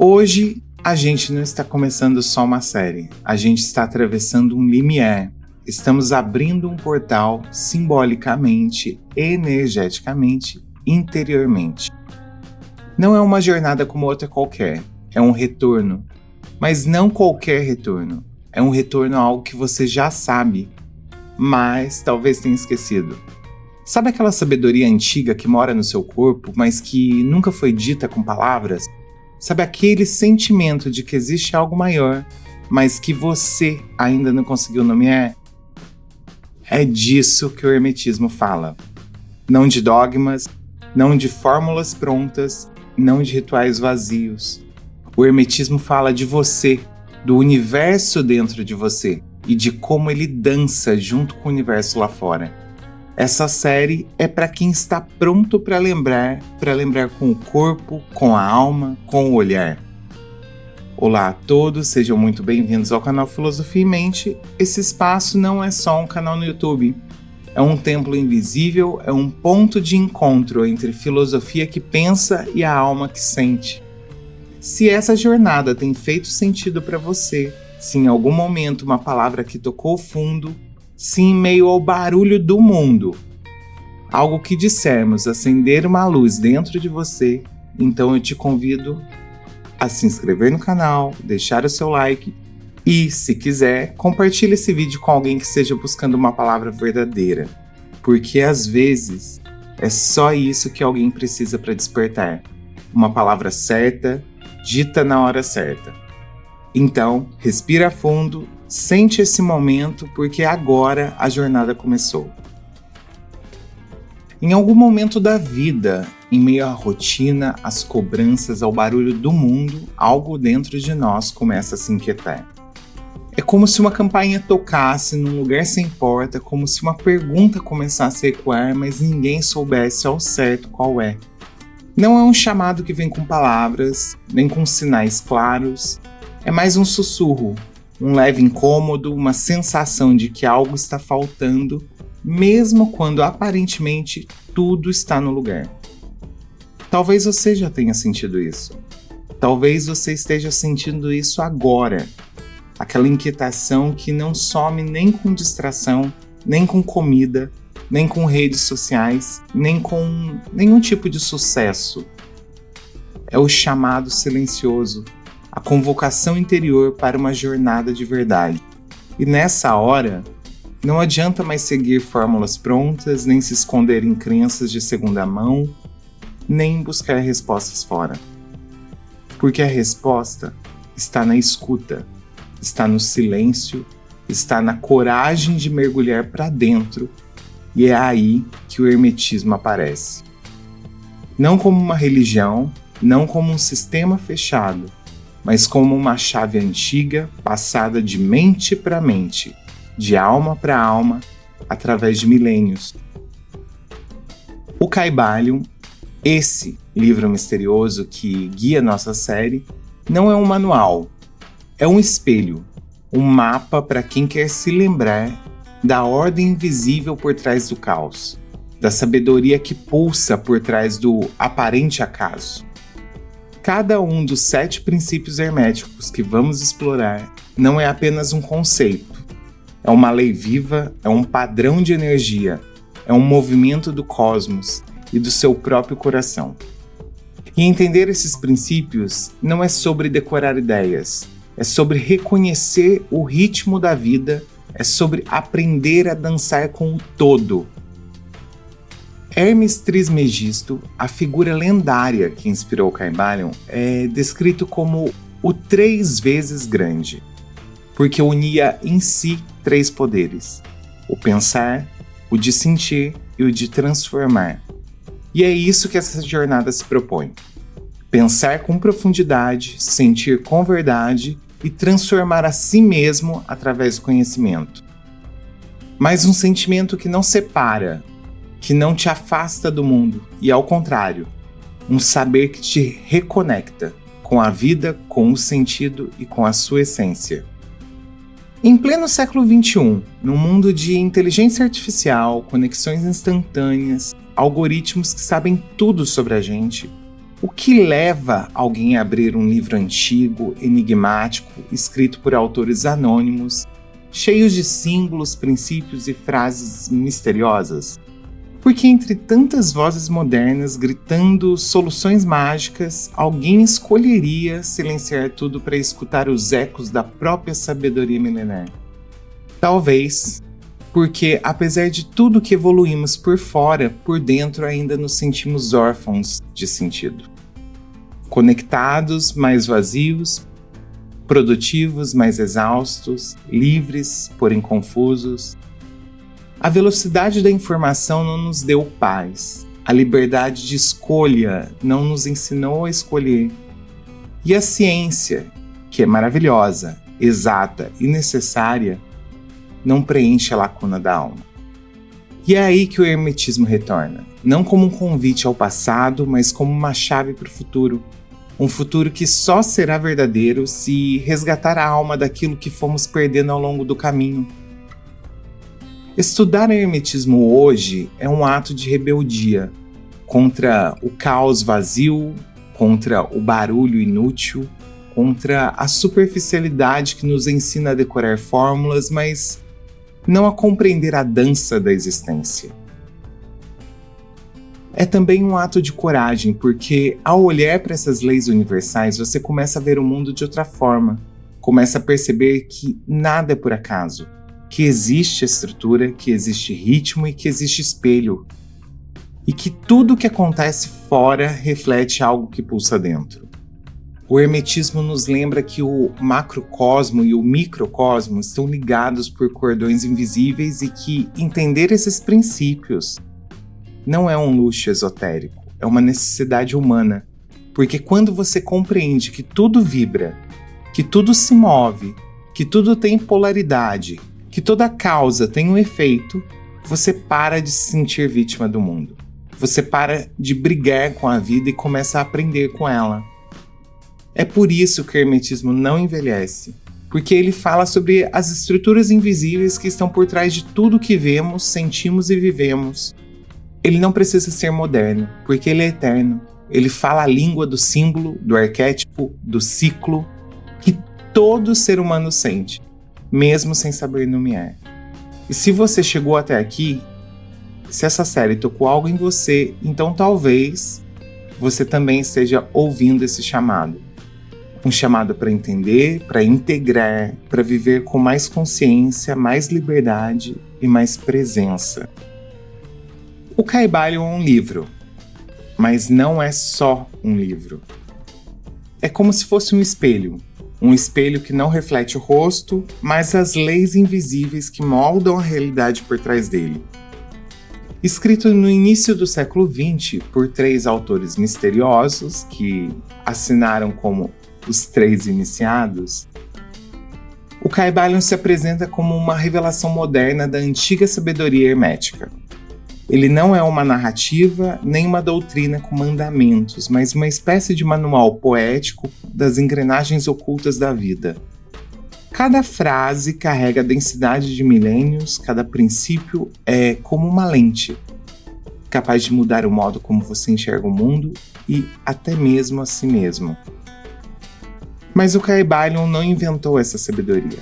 Hoje, a gente não está começando só uma série, a gente está atravessando um limiar. Estamos abrindo um portal simbolicamente, energeticamente, interiormente. Não é uma jornada como outra qualquer, é um retorno. Mas não qualquer retorno, é um retorno a algo que você já sabe, mas talvez tenha esquecido. Sabe aquela sabedoria antiga que mora no seu corpo, mas que nunca foi dita com palavras? Sabe aquele sentimento de que existe algo maior, mas que você ainda não conseguiu nomear? É disso que o hermetismo fala. Não de dogmas, não de fórmulas prontas, não de rituais vazios. O hermetismo fala de você, do universo dentro de você e de como ele dança junto com o universo lá fora. Essa série é para quem está pronto para lembrar com o corpo, com a alma, com o olhar. Olá a todos, sejam muito bem-vindos ao canal Filosofia em Mente. Esse espaço não é só um canal no YouTube, é um templo invisível, é um ponto de encontro entre filosofia que pensa e a alma que sente. Se essa jornada tem feito sentido para você, se em algum momento uma palavra que tocou fundo, se em meio ao barulho do mundo, algo que dissermos acender uma luz dentro de você, então eu te convido a se inscrever no canal, deixar o seu like e, se quiser, compartilhe esse vídeo com alguém que esteja buscando uma palavra verdadeira, porque às vezes é só isso que alguém precisa para despertar, uma palavra certa, dita na hora certa. Então, respira fundo, sente esse momento, porque agora a jornada começou. Em algum momento da vida, em meio à rotina, às cobranças, ao barulho do mundo, algo dentro de nós começa a se inquietar. É como se uma campainha tocasse num lugar sem porta, como se uma pergunta começasse a ecoar, mas ninguém soubesse ao certo qual é. Não é um chamado que vem com palavras, nem com sinais claros, é mais um sussurro, um leve incômodo, uma sensação de que algo está faltando, mesmo quando aparentemente tudo está no lugar. Talvez você já tenha sentido isso. Talvez você esteja sentindo isso agora. Aquela inquietação que não some nem com distração, nem com comida, nem com redes sociais, nem com nenhum tipo de sucesso. É o chamado silencioso, a convocação interior para uma jornada de verdade. E nessa hora, não adianta mais seguir fórmulas prontas, nem se esconder em crenças de segunda mão, nem buscar respostas fora. Porque a resposta está na escuta, está no silêncio, está na coragem de mergulhar para dentro, e é aí que o hermetismo aparece. Não como uma religião, não como um sistema fechado, mas como uma chave antiga passada de mente para mente, de alma para alma, através de milênios. O Kybalion, esse livro misterioso que guia nossa série, não é um manual, é um espelho, um mapa para quem quer se lembrar da ordem invisível por trás do caos, da sabedoria que pulsa por trás do aparente acaso. Cada um dos 7 princípios herméticos que vamos explorar não é apenas um conceito, é uma lei viva, é um padrão de energia, é um movimento do cosmos e do seu próprio coração. E entender esses princípios não é sobre decorar ideias, é sobre reconhecer o ritmo da vida, é sobre aprender a dançar com o todo. Hermes Trismegisto, a figura lendária que inspirou o Kybalion, é descrito como o 3 vezes grande, porque unia em si 3 poderes: o pensar, o de sentir e o de transformar. E é isso que essa jornada se propõe: pensar com profundidade, sentir com verdade e transformar a si mesmo através do conhecimento. Mas um sentimento que não separa, que não te afasta do mundo, e ao contrário, um saber que te reconecta com a vida, com o sentido e com a sua essência. Em pleno século XXI, num mundo de inteligência artificial, conexões instantâneas, algoritmos que sabem tudo sobre a gente, O que leva alguém a abrir um livro antigo, enigmático, escrito por autores anônimos, cheios de símbolos, princípios e frases misteriosas? Porque entre tantas vozes modernas gritando soluções mágicas, alguém escolheria silenciar tudo para escutar os ecos da própria sabedoria milenar. Talvez porque, apesar de tudo que evoluímos por fora, por dentro ainda nos sentimos órfãos de sentido. Conectados, mais vazios, produtivos, mais exaustos, livres, porém confusos. A velocidade da informação não nos deu paz. A liberdade de escolha não nos ensinou a escolher. E a ciência, que é maravilhosa, exata e necessária, não preenche a lacuna da alma. E é aí que o hermetismo retorna, não como um convite ao passado, mas como uma chave para o futuro. Um futuro que só será verdadeiro se resgatar a alma daquilo que fomos perdendo ao longo do caminho. Estudar hermetismo hoje é um ato de rebeldia contra o caos vazio, contra o barulho inútil, contra a superficialidade que nos ensina a decorar fórmulas, mas não a compreender a dança da existência. É também um ato de coragem, porque ao olhar para essas leis universais, você começa a ver o mundo de outra forma, começa a perceber que nada é por acaso, que existe estrutura, que existe ritmo e que existe espelho, e que tudo que acontece fora reflete algo que pulsa dentro. O hermetismo nos lembra que o macrocosmo e o microcosmo estão ligados por cordões invisíveis e que entender esses princípios não é um luxo esotérico, é uma necessidade humana, porque quando você compreende que tudo vibra, que tudo se move, que tudo tem polaridade, que toda causa tem um efeito, você para de se sentir vítima do mundo. Você para de brigar com a vida e começa a aprender com ela. É por isso que o hermetismo não envelhece, porque ele fala sobre as estruturas invisíveis que estão por trás de tudo que vemos, sentimos e vivemos. Ele não precisa ser moderno, porque ele é eterno. Ele fala a língua do símbolo, do arquétipo, do ciclo, que todo ser humano sente, mesmo sem saber nomear. E se você chegou até aqui, se essa série tocou algo em você, então talvez você também esteja ouvindo esse chamado. Um chamado para entender, para integrar, para viver com mais consciência, mais liberdade e mais presença. O Kybalion é um livro, mas não é só um livro. É como se fosse um espelho que não reflete o rosto, mas as leis invisíveis que moldam a realidade por trás dele. Escrito no início do século XX por 3 autores misteriosos que assinaram como os 3 iniciados, o Kybalion se apresenta como uma revelação moderna da antiga sabedoria hermética. Ele não é uma narrativa nem uma doutrina com mandamentos, mas uma espécie de manual poético das engrenagens ocultas da vida. Cada frase carrega a densidade de milênios, cada princípio é como uma lente, capaz de mudar o modo como você enxerga o mundo e até mesmo a si mesmo. Mas o Kybalion não inventou essa sabedoria.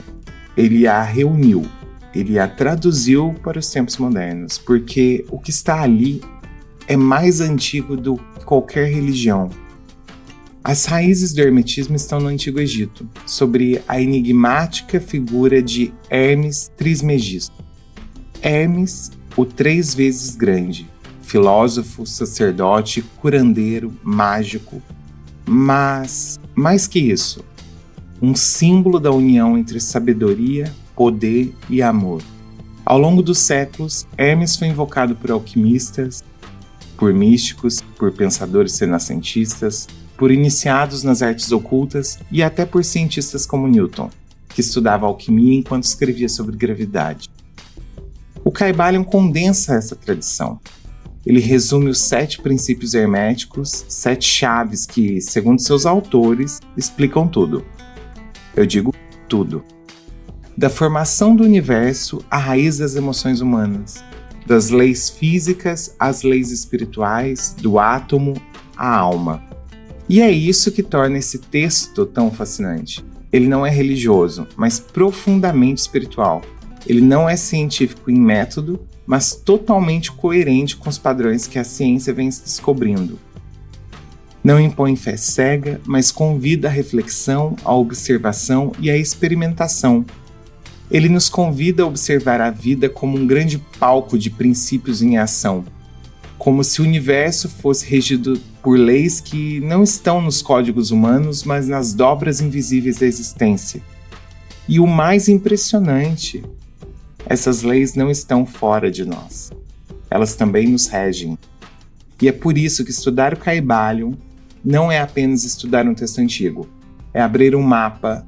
Ele a reuniu, ele a traduziu para os tempos modernos, porque o que está ali é mais antigo do que qualquer religião. As raízes do hermetismo estão no Antigo Egito, sobre a enigmática figura de Hermes Trismegisto. Hermes, o 3 vezes grande, filósofo, sacerdote, curandeiro, mágico, mas, mais que isso, um símbolo da união entre sabedoria, poder e amor. Ao longo dos séculos, Hermes foi invocado por alquimistas, por místicos, por pensadores renascentistas, por iniciados nas artes ocultas e até por cientistas como Newton, que estudava alquimia enquanto escrevia sobre gravidade. O Kybalion condensa essa tradição. Ele resume os 7 princípios herméticos, 7 chaves que, segundo seus autores, explicam tudo. Eu digo tudo. Da formação do universo à raiz das emoções humanas, das leis físicas às leis espirituais, do átomo à alma. E é isso que torna esse texto tão fascinante. Ele não é religioso, mas profundamente espiritual. Ele não é científico em método, mas totalmente coerente com os padrões que a ciência vem descobrindo. Não impõe fé cega, mas convida à reflexão, à observação e à experimentação. Ele nos convida a observar a vida como um grande palco de princípios em ação, como se o universo fosse regido por leis que não estão nos códigos humanos, mas nas dobras invisíveis da existência. E o mais impressionante, essas leis não estão fora de nós. Elas também nos regem. E é por isso que estudar o Kybalion não é apenas estudar um texto antigo. É abrir um mapa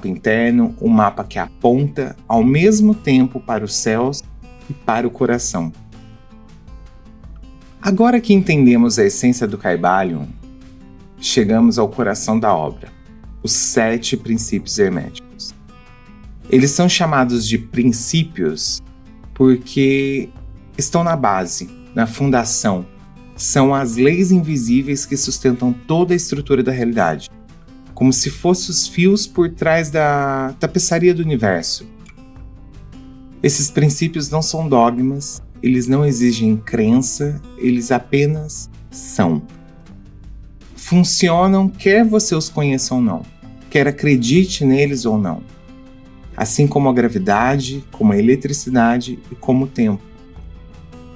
interno, um mapa que aponta ao mesmo tempo para os céus e para o coração. Agora que entendemos a essência do Kybalion, chegamos ao coração da obra, os 7 princípios herméticos. Eles são chamados de princípios porque estão na base, na fundação. São as leis invisíveis que sustentam toda a estrutura da realidade, como se fossem os fios por trás da tapeçaria do universo. Esses princípios não são dogmas, eles não exigem crença, eles apenas são. Funcionam quer você os conheça ou não, quer acredite neles ou não. Assim como a gravidade, como a eletricidade e como o tempo.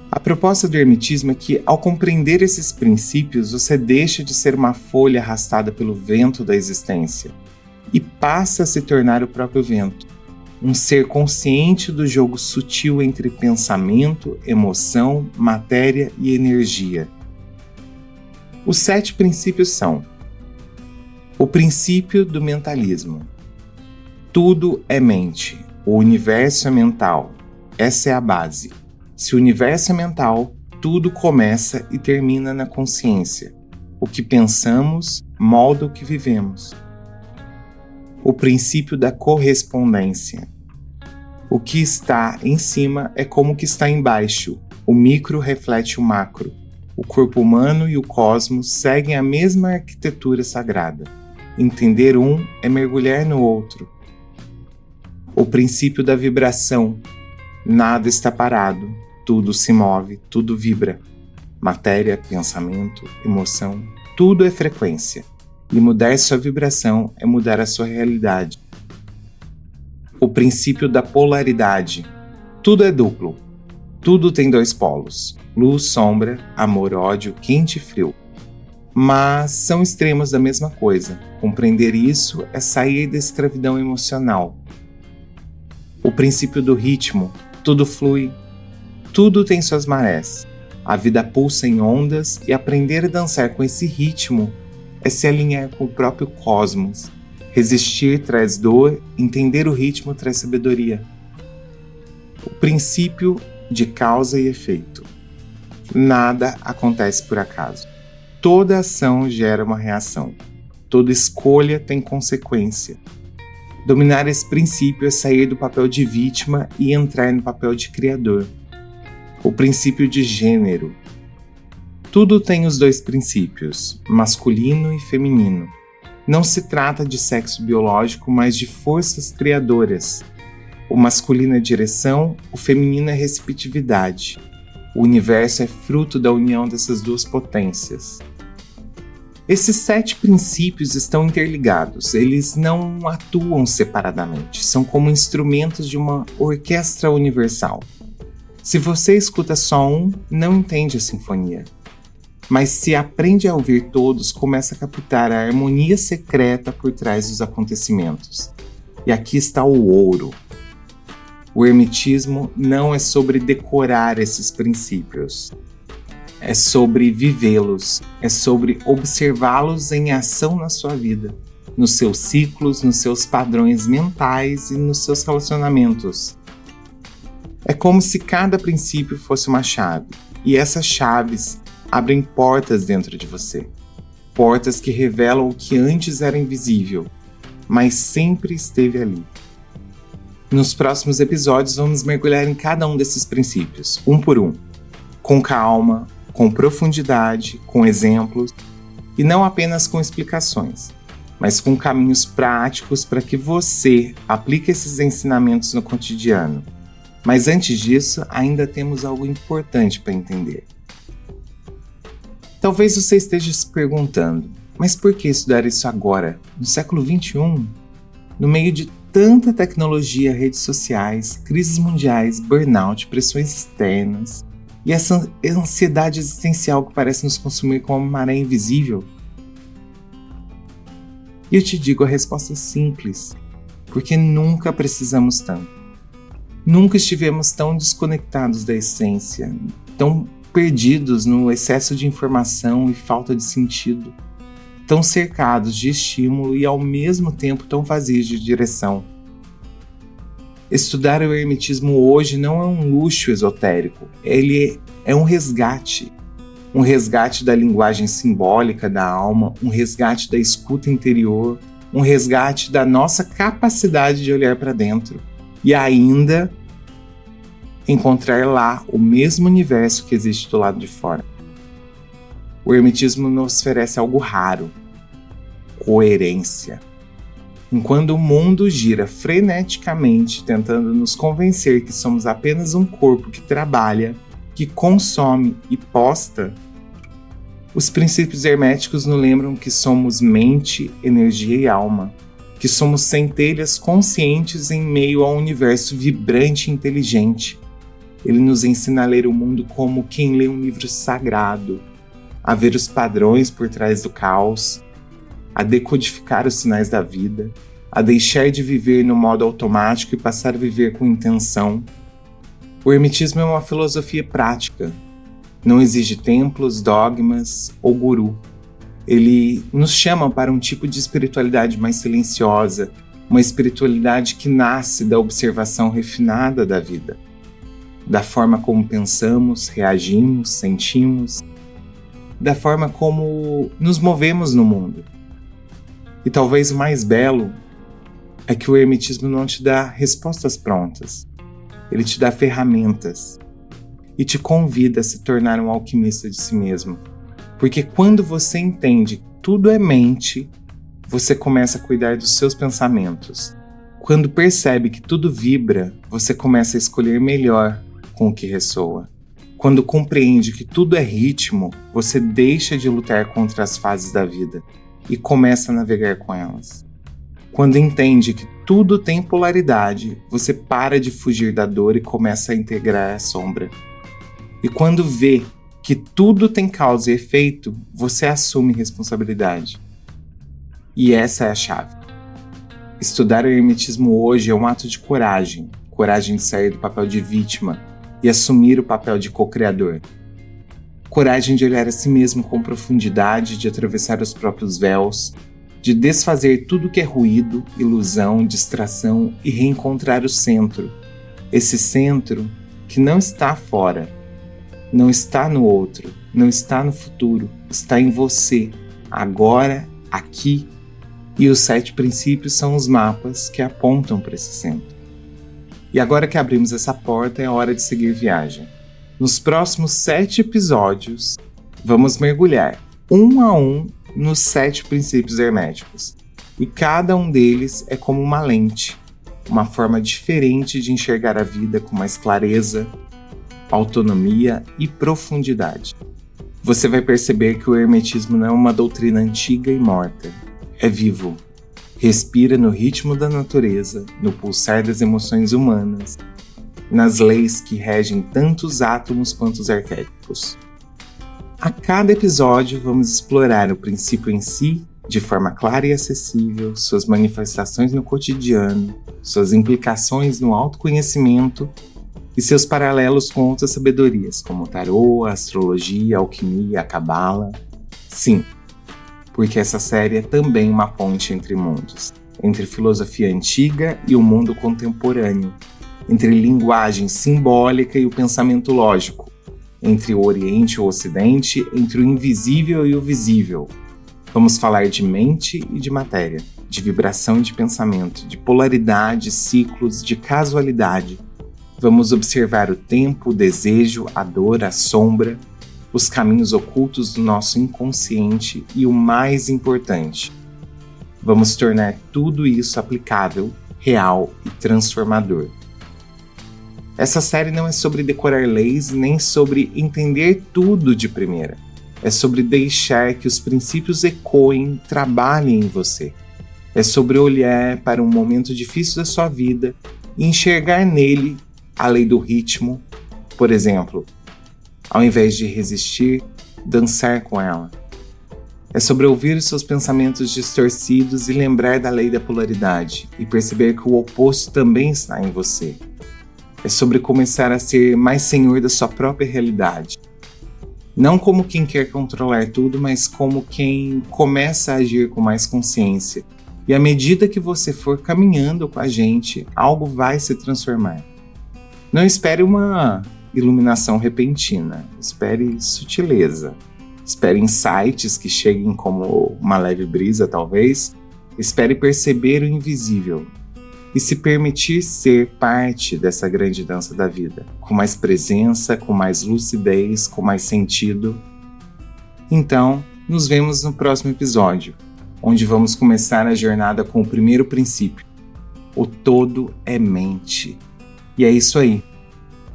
A proposta do hermetismo é que, ao compreender esses princípios, você deixa de ser uma folha arrastada pelo vento da existência e passa a se tornar o próprio vento, um ser consciente do jogo sutil entre pensamento, emoção, matéria e energia. Os 7 princípios são: o princípio do mentalismo. Tudo é mente, o universo é mental, essa é a base. Se o universo é mental, tudo começa e termina na consciência. O que pensamos molda o que vivemos. O princípio da correspondência. O que está em cima é como o que está embaixo. O micro reflete o macro. O corpo humano e o cosmos seguem a mesma arquitetura sagrada. Entender um é mergulhar no outro. O princípio da vibração. Nada está parado. Tudo se move, tudo vibra. Matéria, pensamento, emoção, tudo é frequência. E mudar sua vibração é mudar a sua realidade. O princípio da polaridade. Tudo é duplo. Tudo tem 2 polos. Luz, sombra, amor, ódio, quente e frio. Mas são extremos da mesma coisa. Compreender isso é sair da escravidão emocional. O princípio do ritmo. Tudo flui. Tudo tem suas marés. A vida pulsa em ondas e aprender a dançar com esse ritmo é se alinhar com o próprio cosmos. Resistir traz dor, entender o ritmo traz sabedoria. O princípio de causa e efeito. Nada acontece por acaso. Toda ação gera uma reação. Toda escolha tem consequência. Dominar esse princípio é sair do papel de vítima e entrar no papel de criador. O princípio de gênero. Tudo tem os 2 princípios, masculino e feminino. Não se trata de sexo biológico, mas de forças criadoras. O masculino é direção, o feminino é receptividade. O universo é fruto da união dessas 2 potências. Esses 7 princípios estão interligados, eles não atuam separadamente, são como instrumentos de uma orquestra universal. Se você escuta só um, não entende a sinfonia. Mas se aprende a ouvir todos, começa a captar a harmonia secreta por trás dos acontecimentos. E aqui está o ouro. O hermetismo não é sobre decorar esses princípios. É sobre vivê-los, é sobre observá-los em ação na sua vida, nos seus ciclos, nos seus padrões mentais e nos seus relacionamentos. É como se cada princípio fosse uma chave, e essas chaves abrem portas dentro de você. Portas que revelam o que antes era invisível, mas sempre esteve ali. Nos próximos episódios vamos mergulhar em cada um desses princípios, um por um, com calma, com profundidade, com exemplos, E não apenas com explicações, mas com caminhos práticos para que você aplique esses ensinamentos no cotidiano. Mas antes disso, ainda temos algo importante para entender. Talvez você esteja se perguntando, mas por que estudar isso agora, no século XXI? No meio de tanta tecnologia, redes sociais, crises mundiais, burnout, pressões externas e essa ansiedade existencial que parece nos consumir como uma maré invisível? E eu te digo, a resposta é simples, porque nunca precisamos tanto. Nunca estivemos tão desconectados da essência, tão perdidos no excesso de informação e falta de sentido, tão cercados de estímulo e ao mesmo tempo tão vazios de direção. Estudar o hermetismo hoje não é um luxo esotérico, ele é um resgate da linguagem simbólica da alma, um resgate da escuta interior, um resgate da nossa capacidade de olhar para dentro e ainda encontrar lá o mesmo universo que existe do lado de fora. O hermetismo nos oferece algo raro: coerência. Enquanto o mundo gira freneticamente tentando nos convencer que somos apenas um corpo que trabalha, que consome e posta, os princípios herméticos nos lembram que somos mente, energia e alma, que somos centelhas conscientes em meio a um universo vibrante e inteligente. Ele nos ensina a ler o mundo como quem lê um livro sagrado, a ver os padrões por trás do caos, a decodificar os sinais da vida, a deixar de viver no modo automático e passar a viver com intenção. O hermetismo é uma filosofia prática. Não exige templos, dogmas ou guru. Ele nos chama para um tipo de espiritualidade mais silenciosa, uma espiritualidade que nasce da observação refinada da vida, da forma como pensamos, reagimos, sentimos, da forma como nos movemos no mundo. E talvez o mais belo é que o hermetismo não te dá respostas prontas. Ele te dá ferramentas e te convida a se tornar um alquimista de si mesmo. Porque quando você entende que tudo é mente, você começa a cuidar dos seus pensamentos. Quando percebe que tudo vibra, você começa a escolher melhor com o que ressoa. Quando compreende que tudo é ritmo, você deixa de lutar contra as fases da vida e começa a navegar com elas. Quando entende que tudo tem polaridade, você para de fugir da dor e começa a integrar a sombra. E quando vê que tudo tem causa e efeito, você assume responsabilidade. E essa é a chave. Estudar o hermetismo hoje é um ato de coragem de sair do papel de vítima e assumir o papel de co-criador. Coragem de olhar a si mesmo com profundidade, de atravessar os próprios véus, de desfazer tudo que é ruído, ilusão, distração e reencontrar o centro. Esse centro que não está fora, não está no outro, não está no futuro, está em você, agora, aqui. E os 7 princípios são os mapas que apontam para esse centro. E agora que abrimos essa porta, é hora de seguir viagem. Nos próximos 7 episódios, vamos mergulhar um a um nos 7 princípios herméticos. E cada um deles é como uma lente, uma forma diferente de enxergar a vida com mais clareza, autonomia e profundidade. Você vai perceber que o hermetismo não é uma doutrina antiga e morta. É vivo. Respira no ritmo da natureza, no pulsar das emoções humanas, nas leis que regem tanto os átomos quanto os arquétipos. A cada episódio vamos explorar o princípio em si, de forma clara e acessível, suas manifestações no cotidiano, suas implicações no autoconhecimento e seus paralelos com outras sabedorias, como o tarô, a astrologia, a alquimia, a cabala. Sim, porque essa série é também uma ponte entre mundos, entre filosofia antiga e o mundo contemporâneo, entre linguagem simbólica e o pensamento lógico, entre o Oriente e o Ocidente, entre o invisível e o visível. Vamos falar de mente e de matéria, de vibração e de pensamento, de polaridade, ciclos, de casualidade. Vamos observar o tempo, o desejo, a dor, a sombra. os caminhos ocultos do nosso inconsciente e o mais importante, vamos tornar tudo isso aplicável, real e transformador. Essa série não é sobre decorar leis nem sobre entender tudo de primeira. É sobre deixar que os princípios ecoem, trabalhem em você. É sobre olhar para um momento difícil da sua vida e enxergar nele a lei do ritmo, por exemplo, ao invés de resistir, dançar com ela. É sobre ouvir os seus pensamentos distorcidos e lembrar da lei da polaridade e perceber que o oposto também está em você. É sobre começar a ser mais senhor da sua própria realidade. Não como quem quer controlar tudo, mas como quem começa a agir com mais consciência. E à medida que você for caminhando com a gente, algo vai se transformar. Não espere uma iluminação repentina, espere sutileza. Espere insights que cheguem como uma leve brisa, talvez. Espere perceber o invisível e se permitir ser parte dessa grande dança da vida, com mais presença, com mais lucidez, com mais sentido. Então, nos vemos no próximo episódio, onde vamos começar a jornada com o primeiro princípio. O todo é mente. E é isso aí.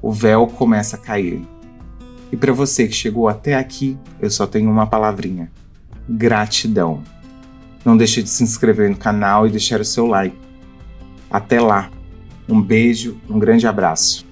O véu começa a cair. E para você que chegou até aqui, eu só tenho uma palavrinha: gratidão. Não deixe de se inscrever no canal e deixar o seu like. Até lá. Um beijo, um grande abraço.